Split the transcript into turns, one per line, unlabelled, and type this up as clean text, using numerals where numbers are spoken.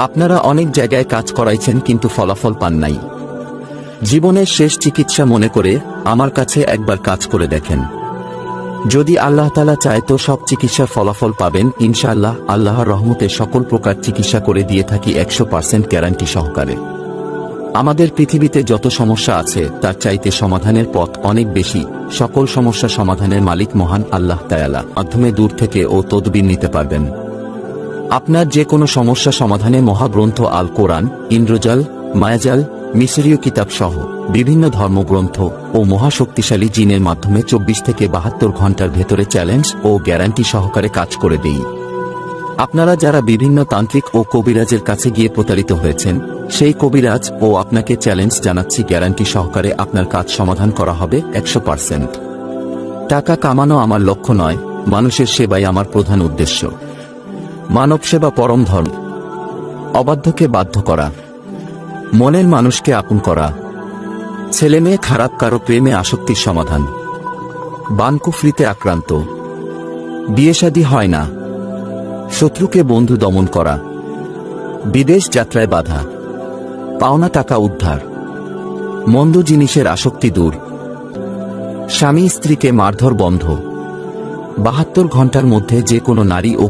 আপনারা অনেক জায়গায় কাজ করাইছেন কিন্তু ফলাফল পান নাই। জীবনের শেষ চিকিৎসা মনে করে আমার কাছে একবার কাজ করে দেখেন। যদি আল্লাহ তাআলা চায় তো সব চিকিৎসার ফলাফল পাবেন ইনশাআল্লাহ। আল্লাহর রহমতে সকল প্রকার চিকিৎসা করে দিয়ে থাকি 100% গ্যারান্টি সহকারে। আমাদের পৃথিবীতে যত সমস্যা আছে তার চাইতে সমাধানের পথ অনেক বেশি। সকল সমস্যা সমাধানের মালিক মহান আল্লাহ তাআলা মাধ্যমে দূর থেকে ও তদবির নিতে পারবেন। আপনার যে কোনো সমস্যা সমাধানে মহাগ্রন্থ আল কোরআন, ইন্দ্রজাল, মায়াজাল, মিশরীয় কিতাব সহ বিভিন্ন ধর্মগ্রন্থ ও মহাশক্তিশালী জিনের মাধ্যমে 24 থেকে 72 ঘন্টার ভেতরে চ্যালেঞ্জ ও গ্যারান্টি সহকারে কাজ করে দেই। আপনারা যারা বিভিন্ন তান্ত্রিক ও কবিরাজের কাছে গিয়ে প্রতারিত হয়েছেন, সেই কবিরাজ ও আপনাকে চ্যালেঞ্জ জানাচ্ছি, গ্যারান্টি সহকারে আপনার কাজ সমাধান করা হবে 100%। টাকা কামানো আমার লক্ষ্য নয়, মানুষের সেবাই আমার প্রধান উদ্দেশ্য। মানব সেবা পরম ধর্ম। অবাধ্যকে বাধ্য করা, মনের মানুষকে আপন করা, ছেলে মেয়ে খারাপ কারো প্রেমে আসক্তির সমাধান, বানকুফরিতে আক্রান্ত, বিয়ে শাদী হয় না, শত্রুকে বন্ধু দমন করা, বিদেশ যাত্রায় বাধা, পাওনা টাকা উদ্ধার, মন্দ জিনিসের আসক্তি দূর, স্বামী স্ত্রীকে মারধর বন্ধ, 72 ঘন্টার মধ্যে যে কোনো নারী ও